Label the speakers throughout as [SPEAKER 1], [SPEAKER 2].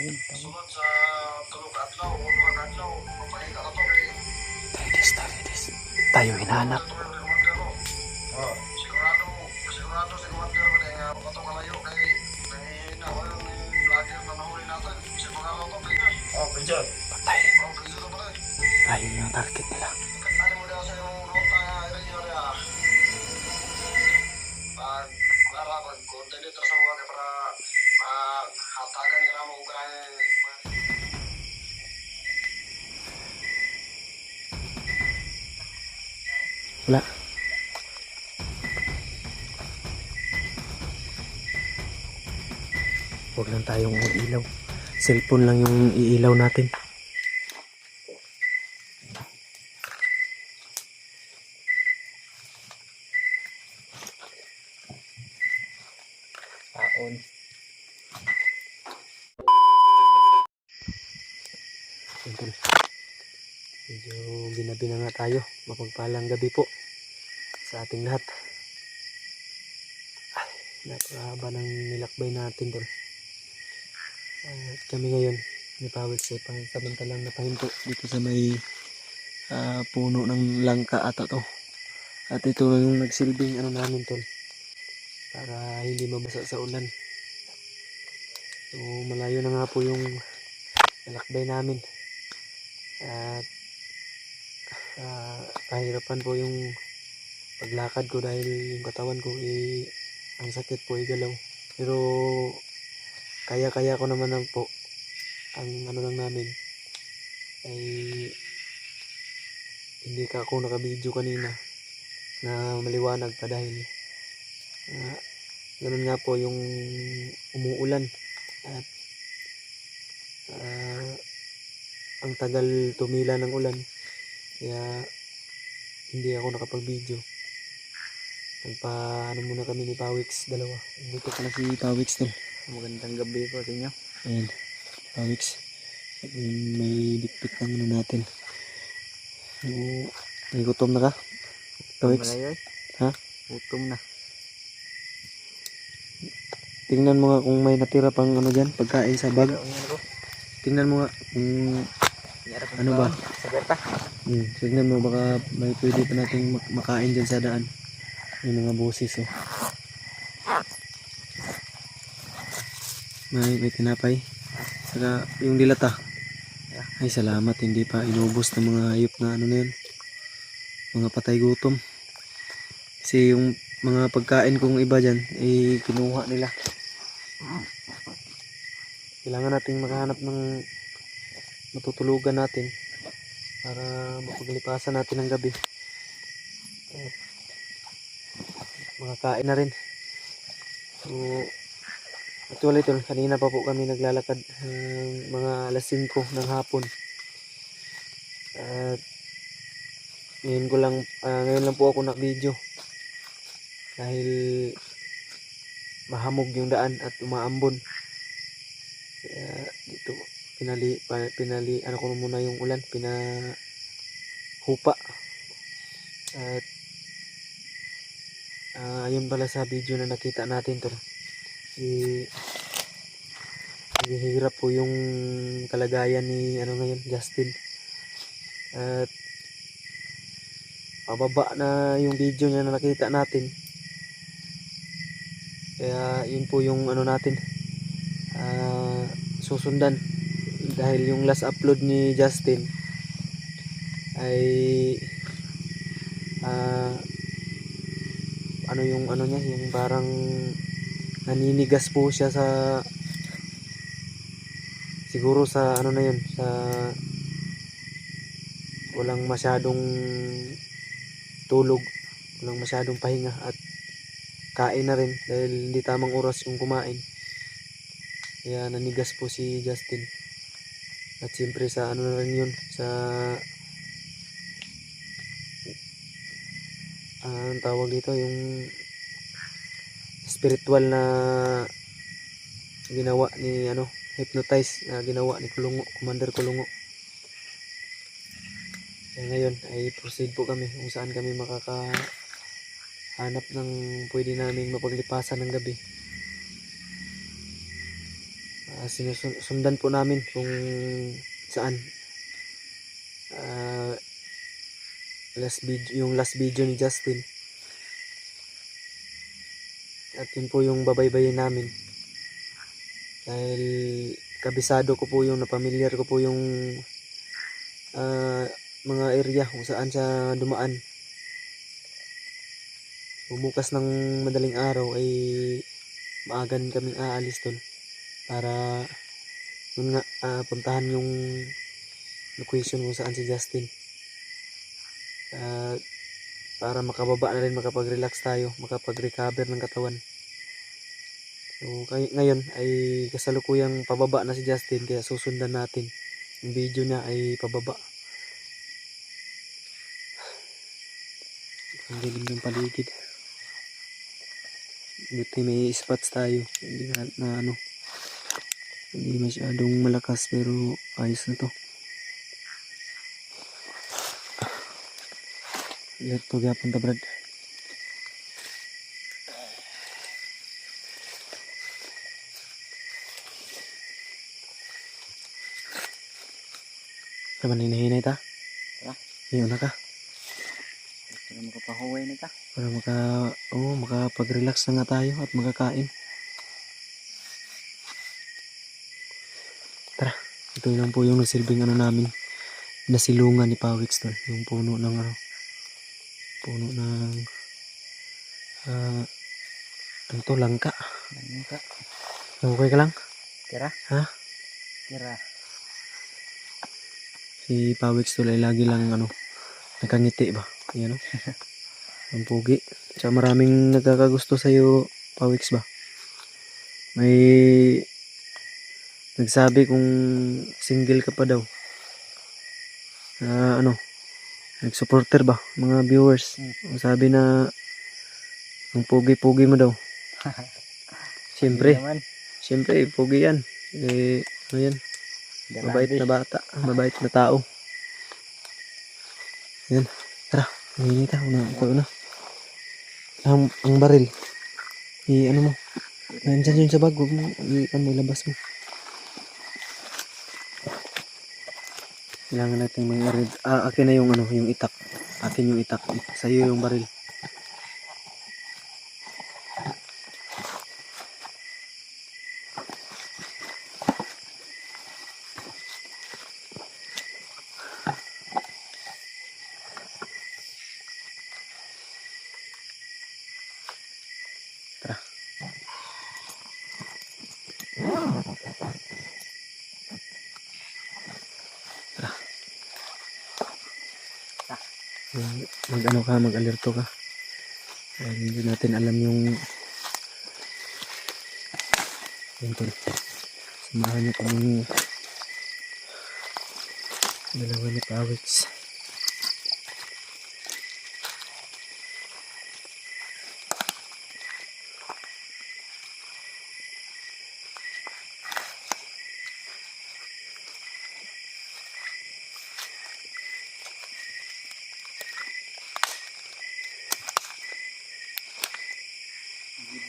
[SPEAKER 1] Ayun, tawag.
[SPEAKER 2] Sunod sa tulog adlaw o mga adlaw, mapahinga ka to kay
[SPEAKER 1] Tayo tayo hinahanap.
[SPEAKER 2] oh. Sigurado si Commander ba nga katong kalayo kay nahihina ko yung vlogger na nahuli natin. Si mga loto, Prince. Oh, Prince.
[SPEAKER 1] Patay.
[SPEAKER 2] Oh, Prince na pala.
[SPEAKER 1] Tayo yung target nila.
[SPEAKER 2] Ano mo daw sa yung rota area. Pag-coordinate sa mga para hatagan ka na mo kung
[SPEAKER 1] Wala. Huwag lang tayong ilaw. Cellphone lang yung iilaw natin. Taon. Medyo binabi na nga tayo. Mapagpalang gabi po sa ating lahat. Ay, napakahaba ng nilakbay natin doon. Kami ngayon ni Pawix ay samantalang napahinto dito sa may puno ng langka ata to. At ito na yung nagsilbing ano namin tol, para hindi mabasa sa ulan. So malayo na nga po yung nalakbay namin. At kahirapan po yung paglakad ko dahil yung katawan ko ang sakit po galaw. Pero kaya ko naman lang po. Ang ano lang namin ay hindi ka ako nakabidyo kanina na maliwanag pa dahil ganun nga po yung umuulan at ang tagal tumila ng ulan kaya hindi ako nakapag-video. Ano muna kami ni Pawix dalawa. Dito pala si Pawix tol.
[SPEAKER 3] Magandang gabi po sa inyo.
[SPEAKER 1] Ayan, Pawix. May dikpik ng ano natin. May gutom na ka? Pawix? Ha?
[SPEAKER 3] Gutom na.
[SPEAKER 1] Tingnan mo nga kung may natira pang ano dyan, pagkain sa bag. Tingnan mo nga kung ano ba. Tingnan mo baka may pwede pa nating makain dyan sa daan. Yung mga busis oh. May tinapay. Saka yung dilata. Ay salamat, hindi pa inubos ng mga hayop na ano na yun. Mga patay gutom. Kasi yung mga pagkain kong iba dyan ay kinuha nila. Kailangan nating makahanap ng matutulugan natin para mapaglipasan natin ng gabi. Makakain na rin. So actually tol, kanina pa po kami naglalakad mga alas 5 ng hapon. At ngayon lang po ako nak-video dahil mahamog yung daan at umaambon. Kaya dito pinali ano ko muna yung ulan, pinahupa. At ayun pala sa video na nakita natin tol. Hirap po yung kalagayan ni ano ngayon, Justin. At pababa na yung video niya na nakita natin. Kaya yun po yung ano natin susundan dahil yung last upload ni Justin ay ano yung ano niya, yung parang naninigas po siya sa siguro sa ano na yun, sa walang masyadong tulog, walang masyadong pahinga at kain na rin dahil hindi tamang oras yung kumain. Kaya nanigas po si Justin. At siyempre sa ano na rin yun, sa ang tawag dito, yung spiritual na ginawa ni ano, hypnotize na ginawa ni Kulungo, Commander Kulungo. Kaya ngayon ay proceed po kami kung saan kami makakahanap ng pwede naming mapaglipasan ng gabi. Sundan po namin kung saan. Yung last video ni Justin. At yun po yung babaybayin namin. Dahil kabisado ko po yung napamilyar ko po yung mga area kung saan siya dumaan. Bukas ng madaling araw ay maagan kaming aalis doon para yun nga puntahan yung location kung saan si Justin. Para makababa na rin, makapag-relax tayo, makapag-recover ng katawan. So ngayon ay kasalukuyang pababa na si Justin, kaya susundan natin. Yung video niya ay pababa. Ang dilim ng paligid. Buti may spots tayo. Hindi na ano. Hindi masyadong malakas pero ayos na to. Lihat po gyapon ta brad. Kaman hinahinay ta?
[SPEAKER 3] Ha?
[SPEAKER 1] Iyon na ka.
[SPEAKER 3] Para makapahuway na ta.
[SPEAKER 1] Para makapag-relax na nga tayo at makakain. Tara, ito lang po yung nasilbing ano namin, nasilungan ni Pawix tol. Yung puno ng ano to, langka.
[SPEAKER 3] Langka.
[SPEAKER 1] Okay ka lang?
[SPEAKER 3] Tira.
[SPEAKER 1] Ha?
[SPEAKER 3] Tira.
[SPEAKER 1] Si Pawix tol ay lagi lang nakangiti ba? Yan o. Ang pugi. Tsaka maraming nagkakagusto sa'yo, Pawix ba? May nagsabi kung single ka pa daw. Nag-supporter ba? Mga viewers. Sabi na ang pugi-pugi mo daw. Siyempre. Siyempre, pugi yan. Ano yan? Mabait na bata. Mabait na tao. Yan. Tara. Hindi tayo na. Ang baril. Ano mo? Nandyan yun sa bag. Huwag mo. Ilabas mo. Kailangan natin mga red. Akin na yung yung itak. Akin yung itak. Sa'yo yung baril. Tara. Mag-alerto ka. Hindi natin alam yung tol. Samahan niyo kami dalawa ni Pawix.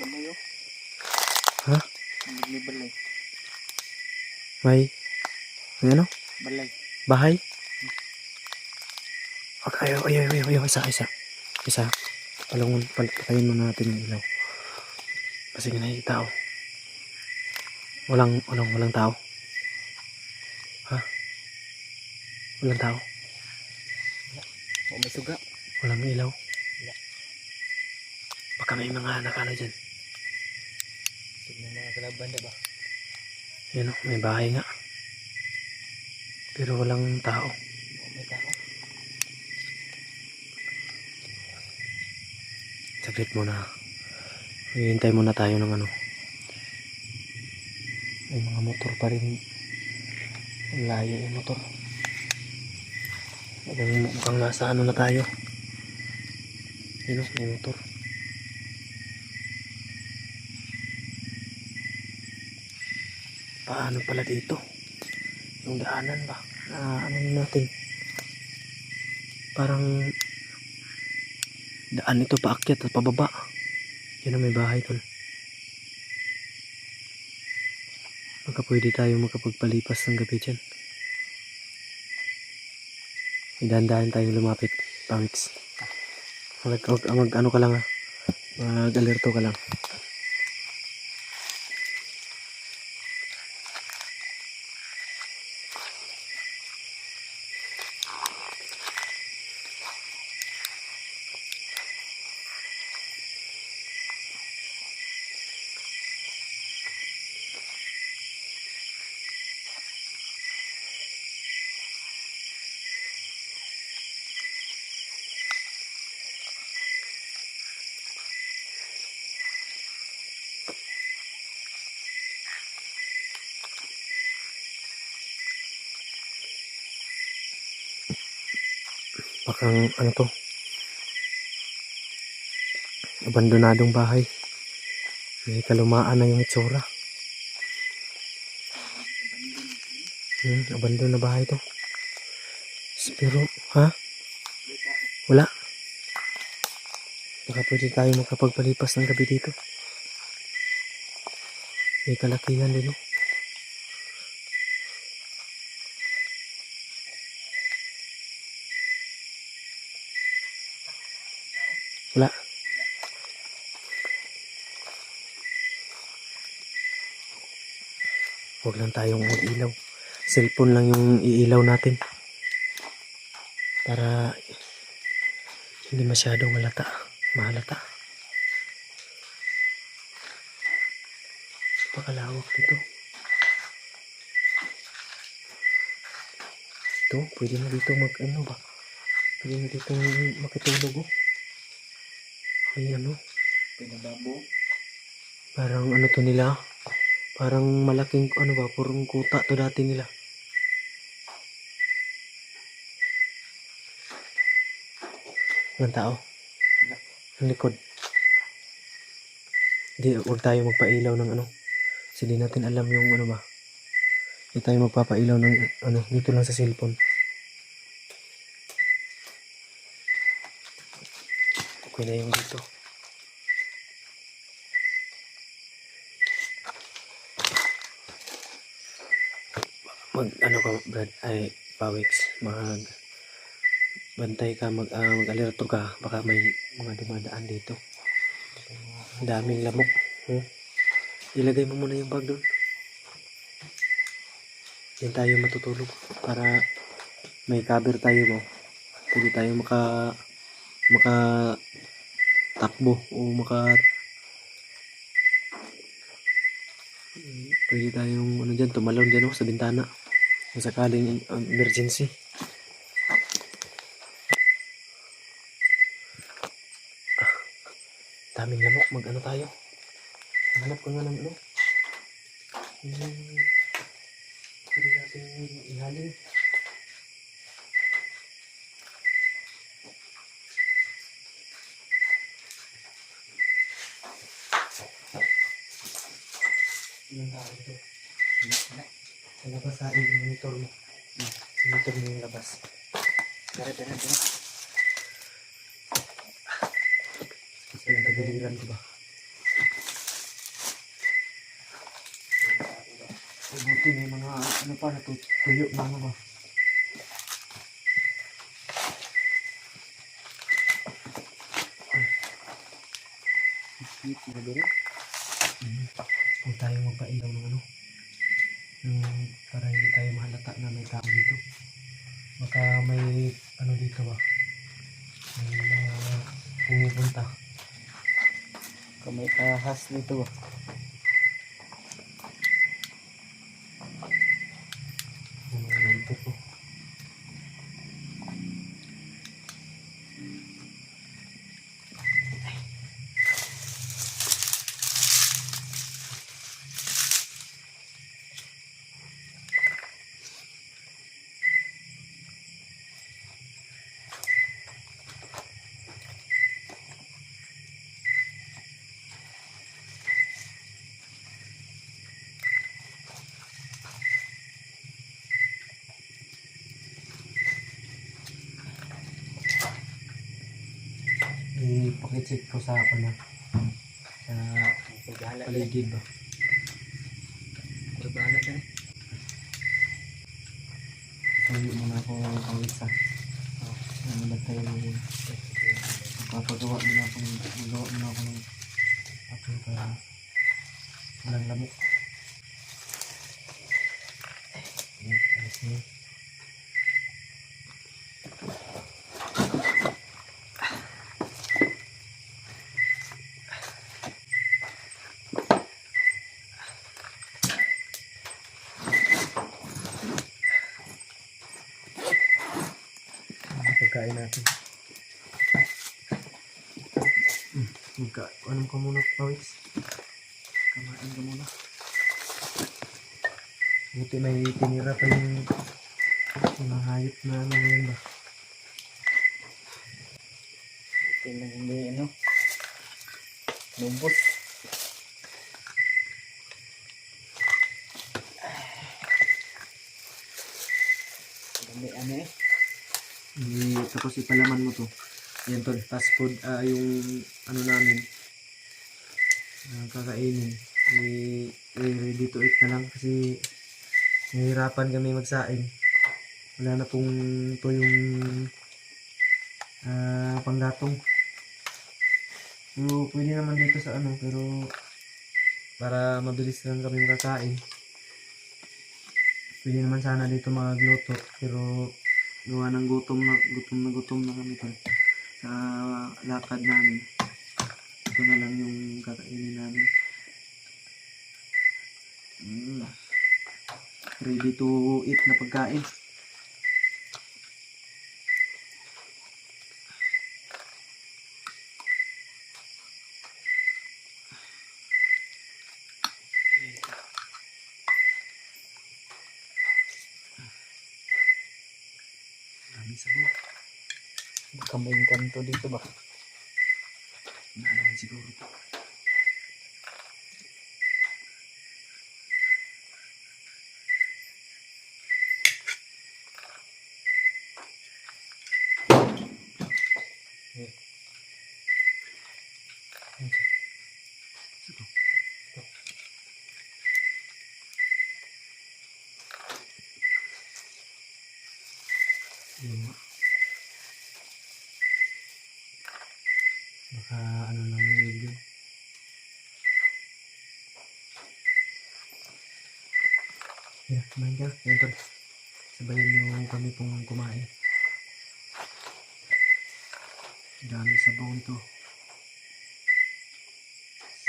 [SPEAKER 3] Balay.
[SPEAKER 1] Ha?
[SPEAKER 3] Balay.
[SPEAKER 1] May ano?
[SPEAKER 3] Balay.
[SPEAKER 1] Bahay? Okay, ayaw. Isa. Patayin mo natin yung ilaw. Kasi nakikita oh. Walang tao. Ha? Walang tao.
[SPEAKER 3] May suga.
[SPEAKER 1] Walang ilaw.
[SPEAKER 3] Wala.
[SPEAKER 1] Baka may mga nakano dyan.
[SPEAKER 3] Tignan mga kalaban na ba?
[SPEAKER 1] Yan o, may bahay nga. Pero walang tao.
[SPEAKER 3] May tao.
[SPEAKER 1] Saglit muna. Hihintay muna tayo ng may mga motor pa rin. Ang layo yung motor. Mukhang nasa na tayo. Yan o, may motor. Paano pala dito? Yung daanan ba? Natin? Parang daan ito paakyat at pababa. Yan ang may bahay tol. Baka pwede tayo makapagpalipas ng gabi dyan. Dahan-dahan tayong lumapit, Pawix. Ano ka lang mag-alerto ka lang. Pakang ano to, abandonadong bahay. May kalumaan na yung itsura. Abandon na bahay to. Pero, ha? Wala. Baka pwede tayo makapagpalipas ng gabi dito. May kalakihan din, no? Wala. Huwag lang tayong mag-ilaw. Cellphone lang yung iilaw natin. Para hindi masyadong mahalata. Pakalawak dito. Ito, pwede na dito pwede na dito makitulog, oh. May
[SPEAKER 3] Pinababo.
[SPEAKER 1] parang ano to nila, parang malaking purong kuta to dati nila. Walang tao. Ang likod. Huwag tayo magpailaw ng kasi di natin alam yung Hindi tayo magpapailaw ng dito lang sa cellphone. Okay na yung dito. Ka Brad, Pawix, bantay ka, mag-alerto ka, baka may mga dumadaan dito. Ang daming lamok. Ilagay mo muna yung bag doon. Diyan tayo matutulog para may cover tayo mo. Pwede tayo maka takbo o pwede tayong dyan, tumalon dyan sa bintana kung sakaling emergency. Daming lamok, tayo. Hanap ko nga ng pwede natin ihalin. Ilang tao ito? Sa labas sa monitor mo. Monitor mo yung labas. Tara. Kasi yung tagaliran ko ba? Buti may mga natutuyo na ba? Sweet na gano'n. Huwag tayo magpailaw ng para hindi tayo mahalata na may tao dito. Baka may dito ba? May mga pumupunta. Baka may ahas dito ba? Ito po. Pakicheck ko sa sa paligid ba? Bala
[SPEAKER 3] dali. Suyo muna ako pawis ha. Nagtayo mo muna. Papagawa muna ako ng papel para walang lamok. Ayan, ayos na yun. Pagkain natin. Anong ka muna, Pawis? Kamain ka muna. Buti may tinira pa yung mga hayop na ano na yun ba? Buti na hindi ano. Lumbos. Dami ano eh. Tapos ipalaman mo to. Yan tol, fast food, yung ano namin, kakainin. Ready to eat na lang kasi nahihirapan kami magsaing. Wala na pong to yung panggatong. Pero pwede naman dito sa ano, pero para mabilis lang kami makakain. Pwede naman sana dito magluto, pero gawa ng gutom na kami tol. Sa lakad namin. Ito na lang yung kakainin namin. Ready to eat na pagkain. Dami sabaw. Kamay kanto dito ba? Naman siguro ito. Baka ano lang yung video. Yeah, kumain ka. Yan tol. Sabayan nyo kami pong kumain. Dami sabaw to.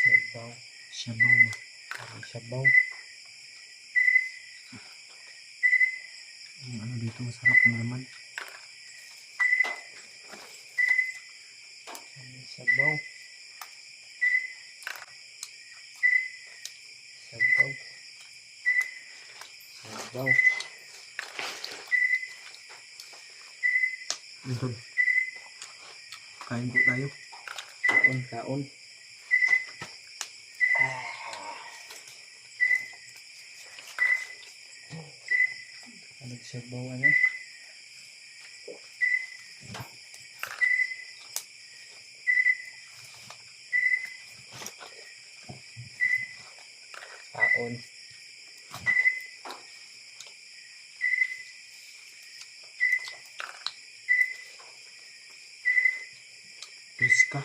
[SPEAKER 3] Sabaw. Sabaw ba? Sabaw. Ang ano dito masarap ng laman. Sabaw. Sabaw. Sabaw. Ito. Kain po tayo. Kaon. Nagsabaw ano? Kaon. Piska.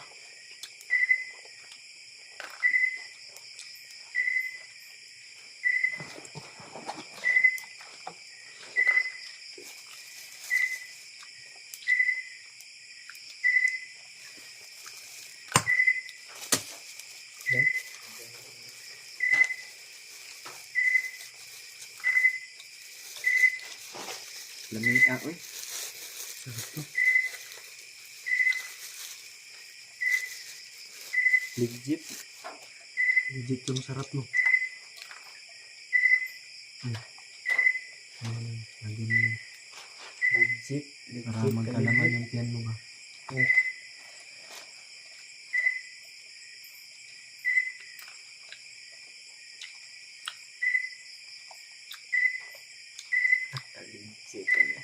[SPEAKER 3] Lamig ako eh. Sarap to. Legit. Legit yung sarap no. Lagyan mo yan. Legit. Para magkalaman yung tiyan mo ba? Legit ano.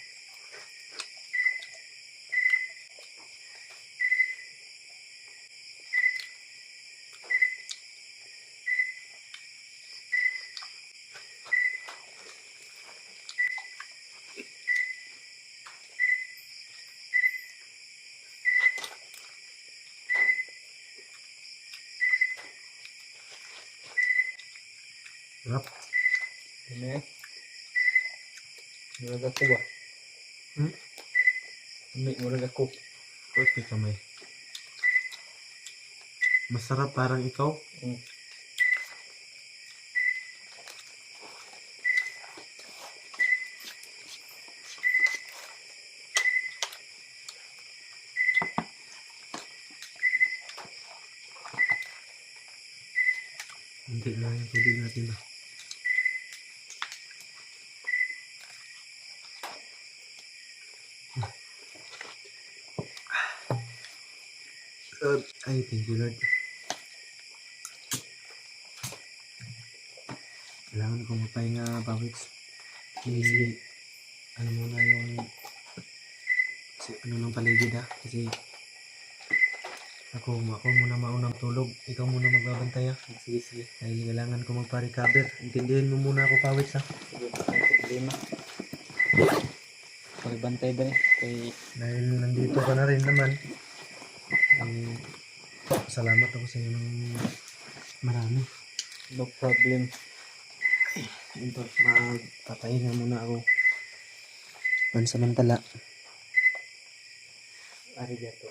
[SPEAKER 3] Sarap.
[SPEAKER 1] Ano yan? Murag ako ba?
[SPEAKER 3] Hmm?
[SPEAKER 1] Hindi, murag ako.
[SPEAKER 3] Okay kamay. Masarap parang ikaw.
[SPEAKER 1] Mm.
[SPEAKER 3] Hindi na yung tubig natin ba. Ay, thank you Lord. Kailangan ko mapahinga, Pawits. Sige. Ano muna yung ano ng paligid ha. Kasi ako muna maunang tulog. Ikaw muna magbabantay ha.
[SPEAKER 1] Sige, sige.
[SPEAKER 3] Dahil kailangan ko magpa-recover. Intindihin mo muna ako, Pawits ha.
[SPEAKER 1] Sige, may problema. Pagbantay ba kay
[SPEAKER 3] Dahil nandito ka na rin naman. Salamat ako sa iyo ng marami.
[SPEAKER 1] no problem.
[SPEAKER 3] Ito, magpapahinga muna ako. Pansamantala.
[SPEAKER 1] Arigato.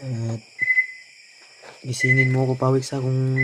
[SPEAKER 3] At gisingin mo ako, Pawis ha, kung